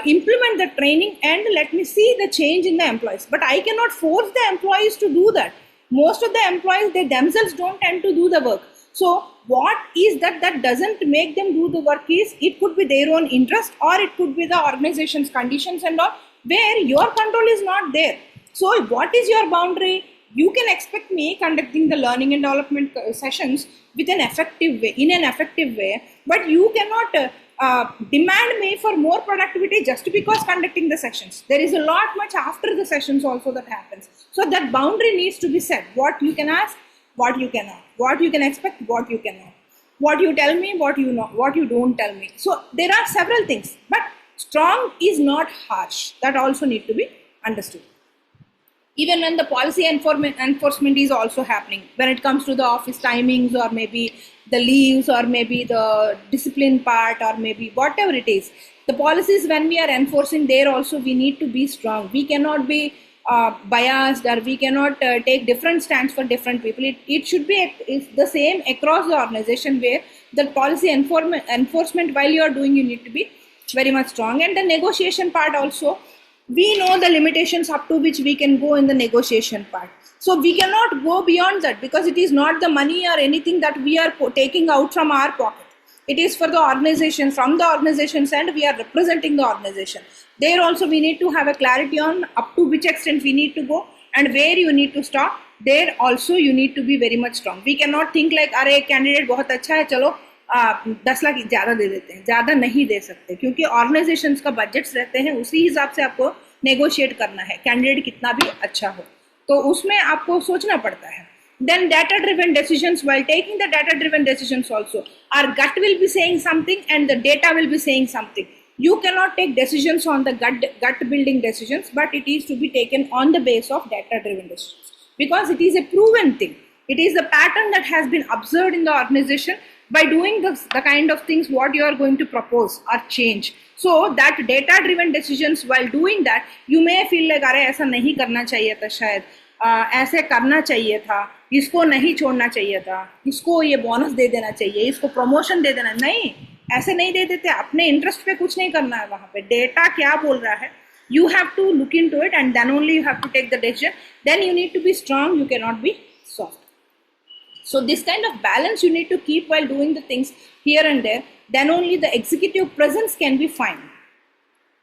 implement the training and let me see the change in the employees. But I cannot force the employees to do that. Most of the employees, they themselves don't tend to do the work. So what is that doesn't make them do the work is, it could be their own interest, or it could be the organization's conditions and all, where your control is not there. So what is your boundary? You can expect me conducting the learning and development sessions with an effective way, in an effective way, but you cannot demand me for more productivity just because conducting the sessions. There is a lot much after the sessions also that happens. So that boundary needs to be set. What you can ask, what you cannot, what you can expect, what you cannot, what you tell me, what you know, what you don't tell me. So there are several things, but strong is not harsh. That also need to be understood. Even when the policy enforcement is also happening, when it comes to the office timings, or maybe the leaves, or maybe the discipline part, or maybe whatever it is, the policies when we are enforcing, there also we need to be strong. We cannot be biased, or we cannot take different stands for different people. It should be the same across the organization, where the policy enforcement while you are doing, you need to be very much strong. And the negotiation part also, we know the limitations up to which we can go in the negotiation part. So we cannot go beyond that, because it is not the money or anything that we are taking out from our pocket. It is for the organization, from the organization's end, we are representing the organization. There also we need to have a clarity on up to which extent we need to go and where you need to stop. There also you need to be very much strong. We cannot think like, अरे candidate बहुत अच्छा है, चलो 10 लाख ज़्यादा दे देते हैं. ज़्यादा नहीं दे सकते, क्योंकि ऑर्गेनाइजेशंस का बजट्स रहते हैं, उसी हिसाब से आपको नेगोशिएट करना है. कैंडिडेट कितना भी अच्छा हो तो उसमें आपको सोचना पड़ता है. Then data driven decisions, while taking the data driven decisions also, our gut will be saying something and the data will be saying something. You cannot take decisions on the gut building decisions, but it is to be taken on the base of data driven decisions, because it is a proven thing. It is the pattern that has been observed in the organization by doing the kind of things what you are going to propose or change. So that data driven decisions, while doing that, you may feel like, अरे ऐसा नहीं करना चाहिए था, शायद ऐसे करना चाहिए था, इसको नहीं छोड़ना चाहिए था, इसको ये बोनस दे देना चाहिए, इसको प्रमोशन दे देना. नहीं, ऐसे नहीं दे देते. अपने इंटरेस्ट पे कुछ नहीं करना है. वहां पे डेटा क्या बोल रहा है, you have to look into it, and then only you have to take the decision. Then you need to be strong, you cannot be soft. So this kind of balance you need to keep while doing the things here and there. Then only the executive presence can be fine,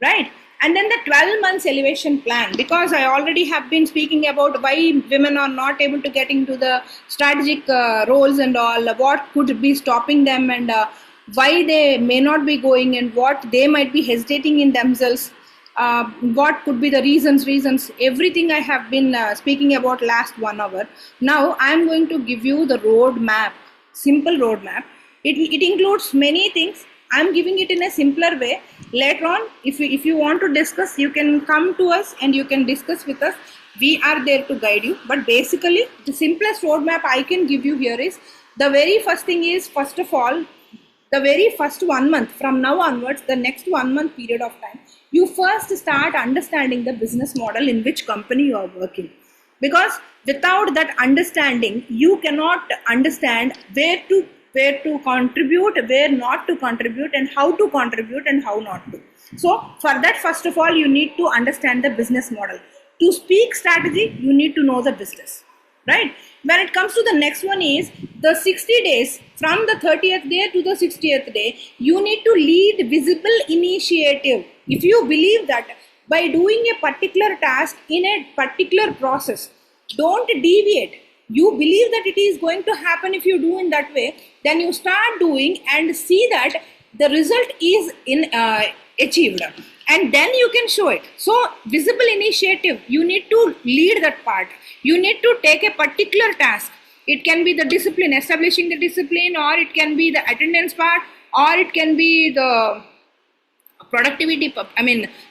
right? And then the 12 months elevation plan, because I already have been speaking about why women are not able to get into the strategic roles and all, what could be stopping them, and why they may not be going, and what they might be hesitating in themselves. What could be the reasons, everything I have been speaking about last 1 hour. Now I am going to give you the roadmap, simple roadmap. It includes many things. I am giving it in a simpler way. Later on, if you want to discuss, you can come to us and you can discuss with us. We are there to guide you. But basically, the simplest roadmap I can give you here is, the very first thing is, first of all, the very first 1 month, from now onwards, the next 1 month period of time, you first start understanding the business model in which company you are working. Because without that understanding, you cannot understand where to contribute, where not to contribute, and how to contribute and how not to. So for that, first of all, you need to understand the business model. To speak strategy, you need to know the business, right? When it comes to the next one is the 60 days, from the 30th day to the 60th day, you need to lead visible initiative. If you believe that by doing a particular task in a particular process, don't deviate. You believe that it is going to happen if you do in that way, then you start doing and see that the result is achieved, and then you can show it. So visible initiative, you need to lead that part. You need to take a particular task It can be the discipline, establishing the discipline, or it can be the attendance part, or it can be the productivity,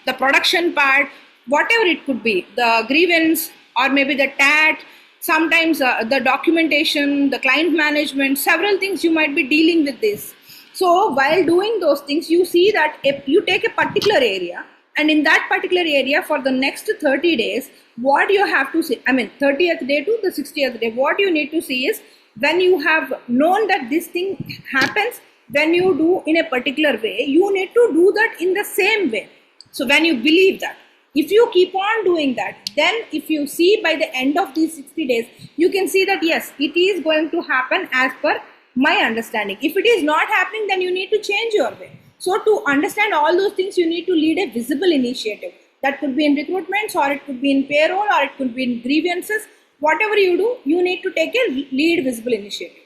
the production part, whatever it could be, the grievance, or maybe the TAT, sometimes the documentation, the client management, several things you might be dealing with this. So while doing those things, you see that if you take a particular area, and in that particular area for the next 30 days, what you have to see, 30th day to the 60th day, what you need to see is, when you have known that this thing happens, when you do in a particular way, you need to do that in the same way. So when you believe that, if you keep on doing that, then if you see by the end of these 60 days, you can see that yes, it is going to happen as per my understanding. If it is not happening, then you need to change your way. So to understand all those things, you need to lead a visible initiative. That could be in recruitments, or it could be in payroll, or it could be in grievances. Whatever you do, you need to take a lead visible initiative.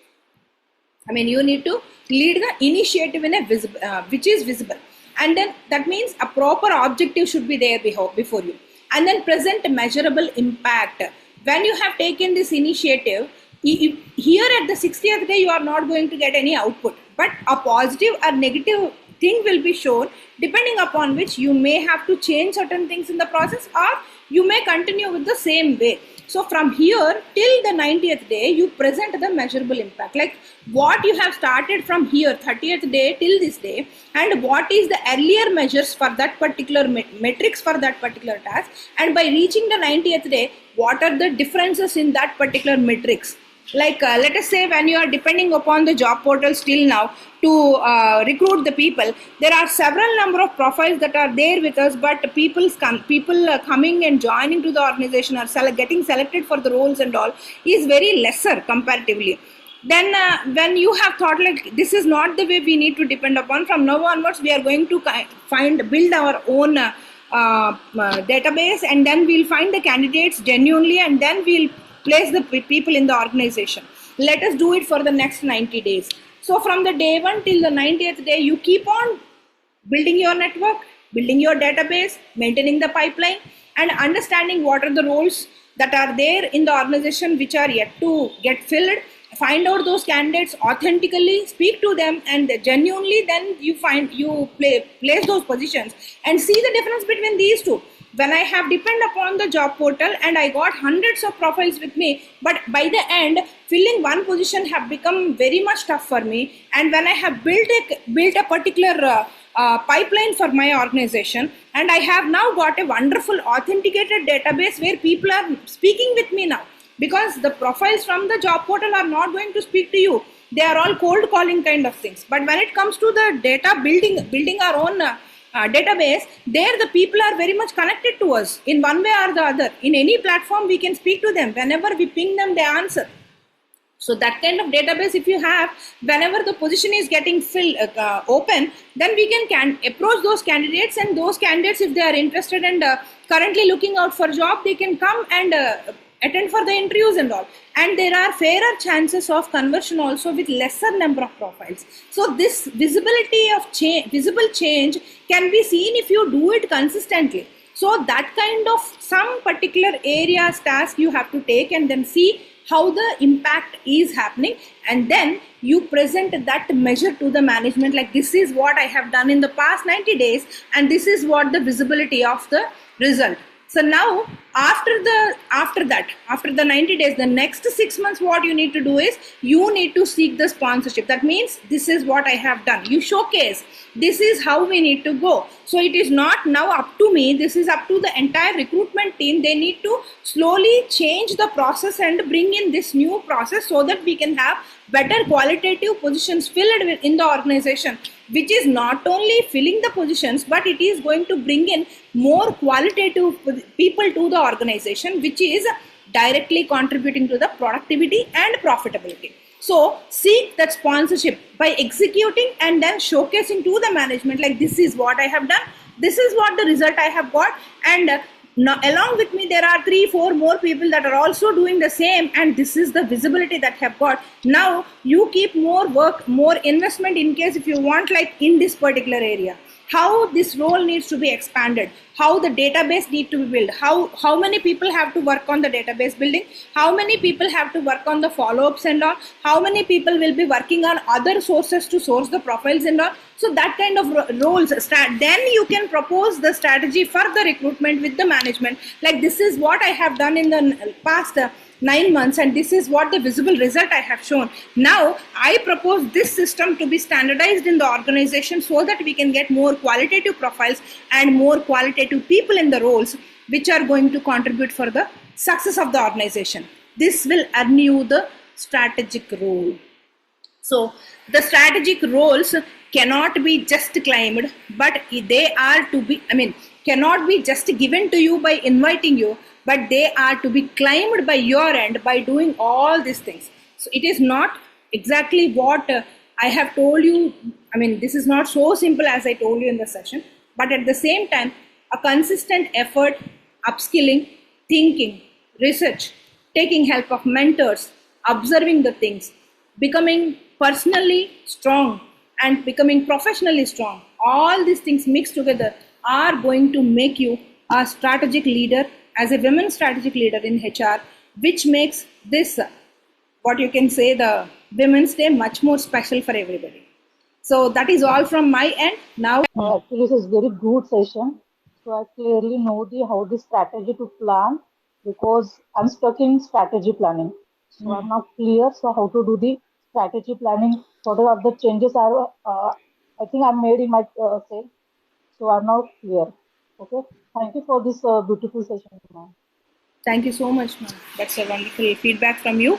You need to lead the initiative in a visible, which is visible. And then that means a proper objective should be there before you. And then present measurable impact. When you have taken this initiative, here at the 60th day, you are not going to get any output, but a positive or negative thing will be shown, depending upon which you may have to change certain things in the process, or you may continue with the same way. So from here till the 90th day, you present the measurable impact, like what you have started from here 30th day till this day, and what is the earlier measures for that particular metrics for that particular task, and by reaching the 90th day, what are the differences in that particular metrics. Like let us say, when you are depending upon the job portal still now to recruit the people, there are several number of profiles that are there with us, but people coming and joining to the organization or getting selected for the roles and all is very lesser comparatively. Then when you have thought like this is not the way we need to depend upon, from now onwards we are going to build our own database, and then we'll find the candidates genuinely, and then we'll place the people in the organization. Let us do it for the next 90 days. So from the day 1 till the 90th day, you keep on building your network, building your database, maintaining the pipeline, and understanding what are the roles that are there in the organization which are yet to get filled. Find out those candidates authentically, speak to them, and genuinely then you place those positions, and see the difference between these two. When I have depended upon the job portal and I got hundreds of profiles with me, but by the end, filling one position have become very much tough for me. And when I have built a particular pipeline for my organization, and I have now got a wonderful authenticated database where people are speaking with me now, because the profiles from the job portal are not going to speak to you. They are all cold calling kind of things. But when it comes to the data building our own database, there the people are very much connected to us in one way or the other. In any platform we can speak to them. Whenever we ping them, they answer. So that kind of database if you have, whenever the position is getting open, then we can approach those candidates, and those candidates, if they are interested and currently looking out for job, they can come and attend for the interviews and all, and there are fairer chances of conversion also with lesser number of profiles. So this visibility of visible change can be seen if you do it consistently. So that kind of some particular areas task you have to take, and then see how the impact is happening, and then you present that measure to the management, like this is what I have done in the past 90 days, and this is what the visibility of the result. So now after the 90 days, the next 6 months, what you need to do is you need to seek the sponsorship. That means this is what I have done. You showcase, this is how we need to go. So it is not now up to me. This is up to the entire recruitment team. They need to slowly change the process and bring in this new process so that we can have better qualitative positions filled in the organization, which is not only filling the positions, but it is going to bring in more qualitative people to the organization, which is directly contributing to the productivity and profitability. So seek that sponsorship by executing and then showcasing to the management, like this is what I have done, this is what the result I have got, and now along with me there are 3-4 more people that are also doing the same, and this is the visibility that I have got. Now you keep more work, more investment in case if you want, like in this particular area. how this role needs to be expanded, how the database need to be built, how many people have to work on the database building, how many people have to work on the follow-ups and all, how many people will be working on other sources to source the profiles and all. So that kind of roles start, then you can propose the strategy for the recruitment with the management, like this is what I have done in the past 9 months, and this is what the visible result I have shown. Now I propose this system to be standardized in the organization so that we can get more qualitative profiles and more qualitative people in the roles which are going to contribute for the success of the organization. This will earn you the strategic role. So the strategic roles cannot be just claimed, but they are to be, cannot be just given to you by inviting you, but they are to be claimed by your end by doing all these things. So it is not exactly what I have told you. This is not so simple as I told you in the session, but at the same time, a consistent effort, upskilling, thinking, research, taking help of mentors, observing the things, becoming personally strong and becoming professionally strong, all these things mixed together are going to make you a strategic leader, as a women strategic leader in HR, which makes this, what you can say, the Women's Day much more special for everybody. So that is all from my end. Now, actually, this is very good session. So I clearly know how the strategy to plan, because I'm stuck in strategy planning. So I'm not clear. So how to do the strategy planning? What are the changes I think I made in my say. So I'm not clear. Okay. Thank you for this beautiful session, ma'am. Thank you so much, ma'am. That's a wonderful feedback from you.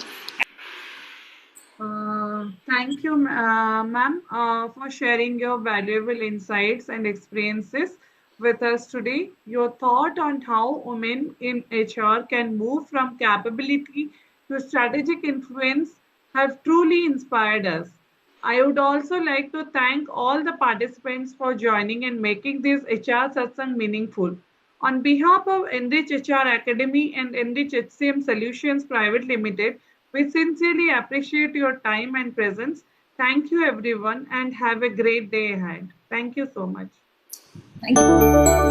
Thank you, ma'am, for sharing your valuable insights and experiences with us today. Your thought on how women in HR can move from capability to strategic influence have truly inspired us. I would also like to thank all the participants for joining and making this HR satsang meaningful. On behalf of Enrich HR Academy and Enrich HCM Solutions Private Limited, we sincerely appreciate your time and presence. Thank you, everyone, and have a great day ahead. Thank you so much. Thank you.